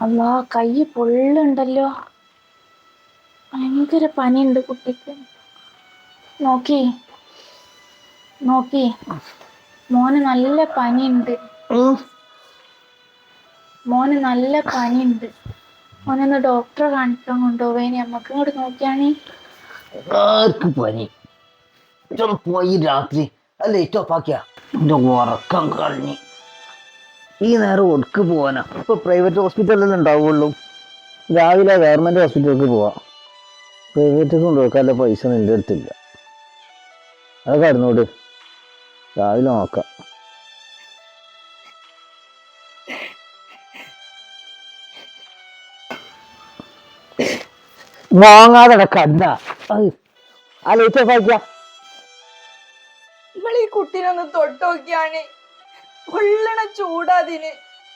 അല്ലാ കൈ പൊള്ളുണ്ടല്ലോ. ഭയങ്കര പനിയുണ്ട് കുട്ടിക്ക്. നോക്കി നോക്കി മോന് നല്ല പനിയുണ്ട്. മോന് നല്ല പനിയുണ്ട്. മോനൊന്ന് ഡോക്ടറെ കാണിക്കാൻ കൊണ്ടുപോവേനി. നമ്മക്ക് ഇങ്ങോട്ട് നോക്കിയാണി. ആർക്ക് പനി പോയി രാത്രി ലൈറ്റ് ഓഫ് ആക്കിയ എന്റെ ഉറക്കം കളഞ്ഞ്. ഈ നേരം ഒടുക്ക് പോവാനാ? ഇപ്പൊ പ്രൈവറ്റ് ഹോസ്പിറ്റലിൽ ഉണ്ടാവുള്ളൂ. രാവിലെ ഗവൺമെന്റ് ഹോസ്പിറ്റലിലേക്ക് പോവാ. പ്രൈവറ്റ് കൊണ്ടുപോക്കാനുള്ള പൈസ നിന്റെ അടുത്തില്ല. അത് കടന്നോട്, രാവിലെ നോക്കാം. വാങ്ങാതെ കണ്ട ആ ലൈറ്റ് ഓഫ് ആക്കിയ. നിങ്ങൾ ഈ കുട്ടീനൊന്ന് തൊട്ട് നോക്കിയാണ്. പൊള്ളണ ചൂടാതിന്.